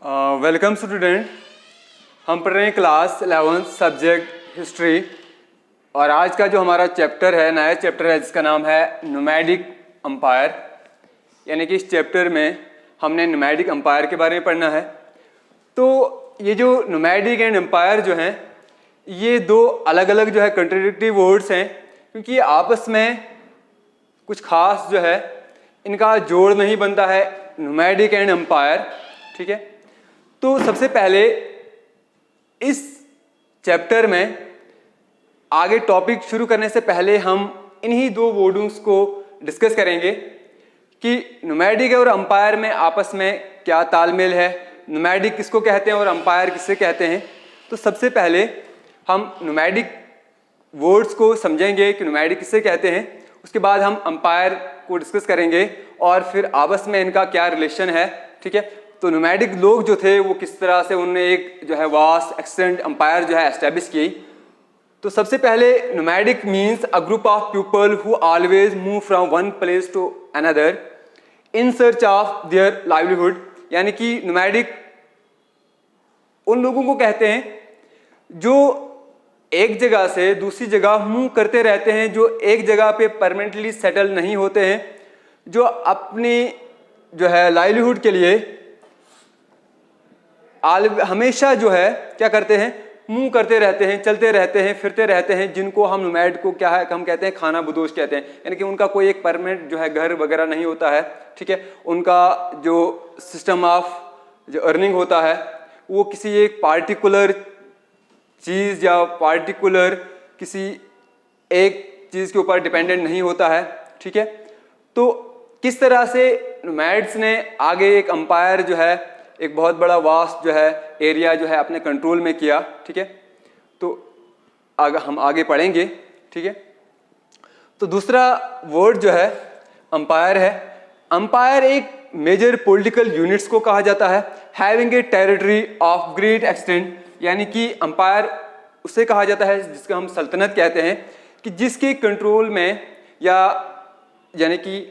Welcome student. हम पढ़ रहे हैं क्लास 11 सब्जेक्ट हिस्ट्री और आज का जो हमारा चैप्टर है, नया चैप्टर है जिसका नाम है नोमैडिक एम्पायर। यानी कि इस चैप्टर में हमने नोमैडिक एम्पायर के बारे में पढ़ना है। तो ये जो नोमैडिक एंड एम्पायर जो हैं ये दो अलग अलग जो है कंट्राडिक्टरी वर्ड्स हैं, क्योंकि आपस में कुछ खास जो है इनका जोड़ नहीं बनता है, नोमैडिक एंड एम्पायर। ठीक है, तो सबसे पहले इस चैप्टर में आगे टॉपिक शुरू करने से पहले हम इन्हीं दो वर्ड्स को डिस्कस करेंगे कि नोमैडिक और एम्पायर में आपस में क्या तालमेल है, नोमैडिक किसको कहते हैं और एम्पायर किससे कहते हैं। तो सबसे पहले हम नोमैडिक वर्ड्स को समझेंगे कि नोमैडिक किससे कहते हैं, उसके बाद हम एम्पायर को डिस्कस करेंगे और फिर आपस में इनका क्या रिलेशन है। ठीक है, तो नोमैडिक लोग जो थे वो किस तरह से उन्होंने एक जो है वास्ट एक्सटेंड एम्पायर जो है एस्टेब्लिश की। तो सबसे पहले nomadic means a group of people who always move from one place to another in search of their livelihood. यानी कि नोमैडिक उन लोगों को कहते हैं जो एक जगह से दूसरी जगह मूव करते रहते हैं, जो एक जगह पे परमानेंटली सेटल नहीं होते हैं, जो अपनी जो है लाइवलीहुड के लिए हमेशा जो है क्या करते हैं, मूव करते रहते हैं, चलते रहते हैं, फिरते रहते हैं, जिनको हम नोमैड को क्या है हम कहते हैं खाना बदोश कहते हैं। यानी कि उनका कोई एक परमानेंट जो है घर वगैरह नहीं होता है। ठीक है, उनका जो सिस्टम ऑफ जो अर्निंग होता है वो किसी एक पार्टिकुलर चीज़ या पार्टिकुलर किसी एक चीज़ के ऊपर डिपेंडेंट नहीं होता है। ठीक है, तो किस तरह से नोमैड्स ने आगे एक एम्पायर जो है एक बहुत बड़ा वास्ट जो है एरिया जो है अपने कंट्रोल में किया। ठीक है, तो हम आगे पढ़ेंगे। ठीक है, तो दूसरा वर्ड जो है एम्पायर है। एम्पायर एक मेजर पॉलिटिकल यूनिट्स को कहा जाता है, having a territory of great extent. यानी कि एम्पायर उसे कहा जाता है जिसका हम सल्तनत कहते हैं, कि जिसके कंट्रोल में या यानी कि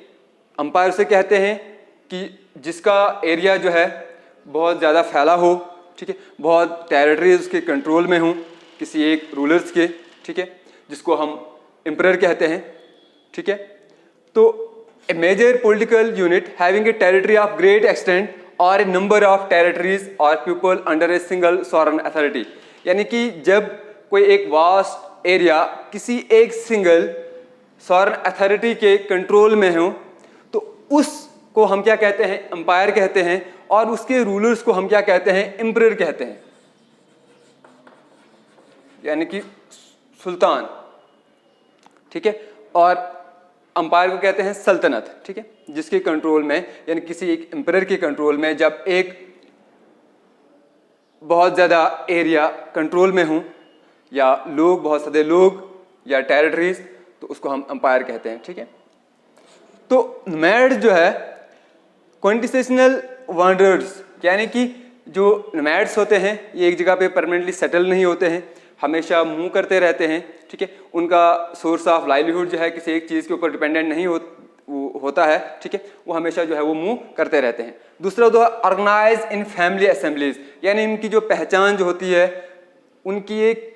एम्पायर उसे कहते हैं कि जिसका एरिया जो है बहुत ज़्यादा फैला हो। ठीक है, बहुत टेरिटरीज उसके कंट्रोल में हों किसी एक रूलर्स के। ठीक है, जिसको हम एम्परर कहते हैं। ठीक है, तो a major political unit having a territory of great extent और ए नंबर ऑफ टेरिटरीज और people under a single sovereign authority. यानी कि जब कोई एक वास्ट एरिया किसी एक सिंगल सॉवरेन अथॉरिटी के कंट्रोल में हो तो उसको हम क्या कहते हैं, एम्पायर कहते हैं, और उसके रूलर्स को हम क्या कहते हैं, एम्परर कहते हैं, यानी कि सुल्तान। ठीक है, और एम्पायर को कहते हैं सल्तनत। ठीक है, जिसके कंट्रोल में यानी किसी एक एम्परर के कंट्रोल में जब एक बहुत ज़्यादा एरिया कंट्रोल में हो या लोग बहुत सारे लोग या टेरिटरीज, तो उसको हम एम्पायर कहते हैं। ठीक है, तो नोमैड जो है क्वांटिसेशनल वांडरर्स, यानी कि जो नोमैड्स होते हैं ये एक जगह पे परमानेंटली सेटल नहीं होते हैं, हमेशा मूव करते रहते हैं। ठीक है, उनका सोर्स ऑफ लाइवलीहुड जो है किसी एक चीज़ के ऊपर डिपेंडेंट नहीं होता है। ठीक है, वो हमेशा जो है वो मूव करते रहते हैं। दूसरा जो है ऑर्गेनाइज इन फैमिली असेंबलीज, यानी इनकी जो पहचान जो होती है उनकी एक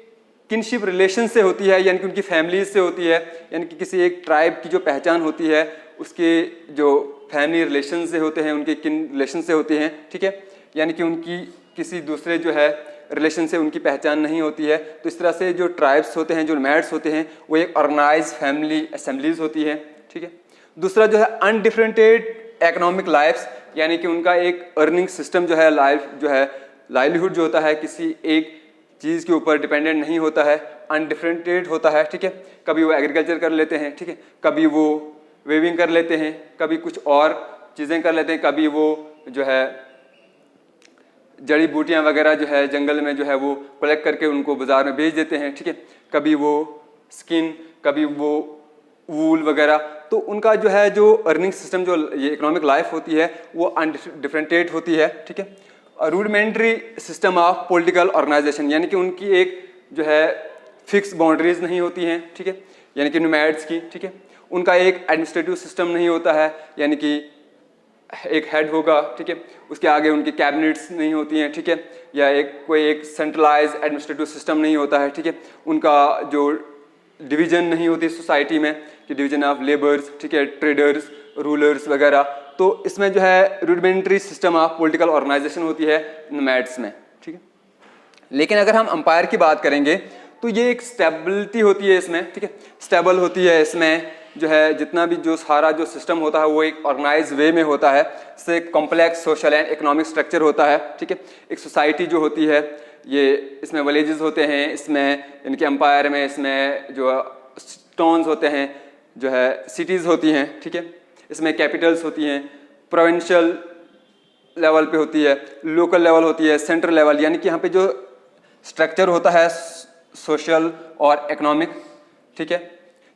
किनशिप रिलेशन से होती है, यानी कि उनकी फैमिलीज से होती है। यानी कि किसी एक ट्राइब की जो पहचान होती है उसके जो फैमिली रिलेशन से होते हैं, उनके किन रिलेशन से होते हैं। ठीक है, यानी कि उनकी किसी दूसरे जो है रिलेशन से उनकी पहचान नहीं होती है। तो इस तरह से जो ट्राइब्स होते हैं, जो नोमैड्स होते हैं, वो एक ऑर्गेनाइज फैमिली असेंबलीज होती है। ठीक है, दूसरा जो है अनडिफरेंटेड इकोनॉमिक लाइफ्स, यानी कि उनका एक अर्निंग सिस्टम जो है लाइफ जो है लाइवलीहुड जो होता है किसी एक चीज़ के ऊपर डिपेंडेंट नहीं होता है, अनडिफरेंटेड होता है। ठीक है, कभी वो एग्रीकल्चर कर लेते हैं, ठीक है, कभी वो वेविंग कर लेते हैं, कभी कुछ और चीज़ें कर लेते हैं, कभी वो जो है जड़ी बूटियां वगैरह जो है जंगल में जो है वो कलेक्ट करके उनको बाज़ार में बेच देते हैं। ठीक है, कभी वो स्किन, कभी वो वूल वगैरह। तो उनका जो है जो अर्निंग सिस्टम जो ये इकोनॉमिक लाइफ होती है वो अनडिफरेंटेड होती है। ठीक है, rudimentary system of political organisation, यानी कि उनकी एक जो है फिक्स बाउंड्रीज नहीं होती हैं। ठीक है, यानी कि नोमैड्स की। ठीक है, उनका एक एडमिनिस्ट्रेटिव सिस्टम नहीं होता है, यानी कि एक हेड होगा, ठीक है, उसके आगे उनकी कैबिनेट्स नहीं होती हैं, ठीक है, या एक सेंट्रलाइज एडमिनिस्ट्रेटिव सिस्टम नहीं होता है, ठीक है, उनका जो डिवीजन नहीं होती सोसाइटी में कि डिवीजन ऑफ लेबर्स, ठीक है, ट्रेडर्स, रूलर्स वगैरह। तो इसमें जो है rudimentary system of political organisation होती है नोमैड्स में, ठीक है। लेकिन अगर हम अंपायर की बात करेंगे तो ये एक स्टेबिलिटी होती है इसमें, ठीक है, स्टेबल होती है इसमें, जो है जितना भी जो सारा जो सिस्टम होता है वो एक ऑर्गेनाइज वे में होता है, से complex social and economic structure होता है, ठीक है। एक सोसाइटी जो होती है ये, इसमें विलेजेस होते हैं, इसमें इनके अंपायर में इसमें जो टाउन्स होते हैं, जो है सिटीज़ होती हैं, ठीक है, इसमें कैपिटल्स होती हैं, प्रोविंशियल लेवल पे होती है, लोकल लेवल होती है, सेंट्रल लेवल, यानी कि यहाँ पे जो स्ट्रक्चर होता है सोशल और इकोनॉमिक, ठीक है।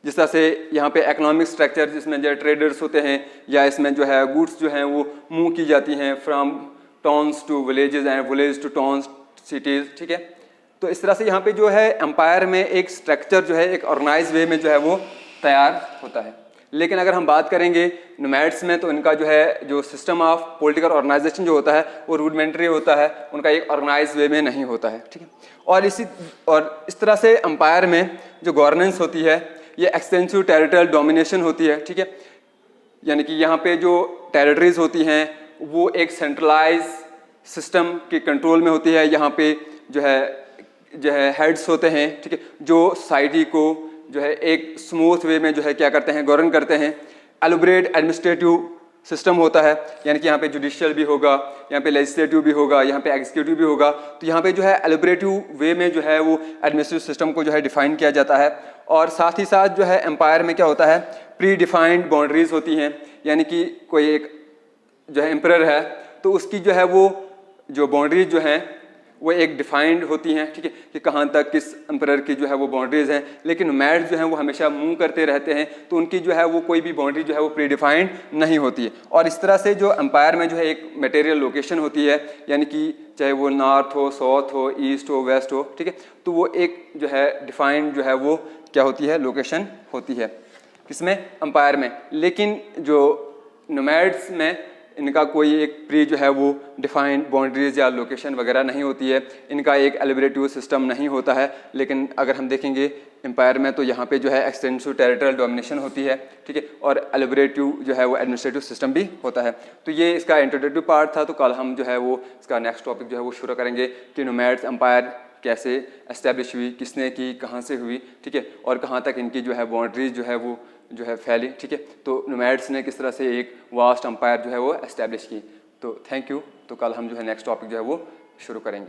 जिस तरह से यहाँ पे इकोनॉमिक स्ट्रक्चर जिसमें जो ट्रेडर्स होते हैं, या इसमें जो है गुड्स जो हैं वो मूव की जाती हैं from towns to villages and village to towns cities, ठीक है। तो इस तरह से यहाँ पे जो है एम्पायर में एक स्ट्रक्चर जो है एक ऑर्गेनाइज वे में जो है वो तैयार होता है। लेकिन अगर हम बात करेंगे नोमैड्स में तो इनका जो है जो सिस्टम ऑफ पॉलिटिकल ऑर्गेनाइजेशन जो होता है वो रूडिमेंट्री होता है, उनका एक ऑर्गेनाइज वे में नहीं होता है, ठीक है। और इस तरह से एम्पायर में जो गवर्नेंस होती है ये एक्सटेंसिव टेरिटोरियल डोमिनेशन होती है, ठीक है, यानी कि यहाँ पे जो टेरिटरीज होती हैं वो एक सेंट्रलाइज सिस्टम के कंट्रोल में होती है। यहाँ पे जो है हेड्स होते हैं, ठीक है, जो सोसाइटी को जो है एक स्मूथ वे में जो है क्या करते हैं, गवर्न करते हैं। एलुबरेट एडमिनिस्ट्रेटिव सिस्टम होता है, यानी कि यहाँ पे जुडिशियल भी होगा, यहाँ पे लेजिस्लेटिव भी होगा, यहाँ पे एग्जीक्यूटिव भी होगा। तो यहाँ पे जो है एलुबरेटिव वे में जो है वो एडमिनिस्ट्रेटिव सिस्टम को जो है डिफाइन किया जाता है। और साथ ही साथ जो है एम्पायर में क्या होता है, प्री डिफाइंड बाउंड्रीज होती हैं, यानी कि कोई एक जो है एम्परर है तो उसकी जो है वो जो बाउंड्रीज जो हैं वो एक डिफाइंड होती हैं, ठीक है, कि कहाँ तक किस एम्परर की जो है वो बाउंड्रीज हैं। लेकिन नोमैड्स जो हैं वो हमेशा मूव करते रहते हैं, तो उनकी जो है वो कोई भी बाउंड्री जो है वो प्री डिफाइंड नहीं होती है। और इस तरह से जो एम्पायर में जो है एक मटेरियल लोकेशन होती है, यानी कि चाहे वो नॉर्थ हो, साउथ हो, ईस्ट हो, वेस्ट हो, ठीक है, तो वो एक जो है डिफाइंड जो है वो क्या होती है, लोकेशन होती है किसमें, एम्पायर में। लेकिन जो नोमैड्स में इनका कोई एक प्री जो है वो डिफाइंड बाउंड्रीज या लोकेशन वगैरह नहीं होती है, इनका एक एलिबरेटिव सिस्टम नहीं होता है। लेकिन अगर हम देखेंगे एम्पायर में तो यहाँ पे जो है एक्सटेंसिव टेरिटोरियल डोमिनेशन होती है, ठीक है, और एलिबरेटिव जो है वो एडमिनिस्ट्रेटिव सिस्टम भी होता है। तो ये इसका इंट्रोडक्टिव पार्ट था। तो कल हम जो है वो इसका नेक्स्ट टॉपिक जो है वो शुरू करेंगे कि नोमैड्स एम्पायर कैसे एस्टेब्लिश हुई, किसने की, कहाँ से हुई, ठीक है, और कहाँ तक इनकी जो है बाउंड्रीज जो है वो जो है फैली, ठीक है। तो नोमैड्स ने किस तरह से एक वास्ट एम्पायर जो है वो एस्टेब्लिश की। तो थैंक यू। तो कल हम जो है नेक्स्ट टॉपिक जो है वो शुरू करेंगे।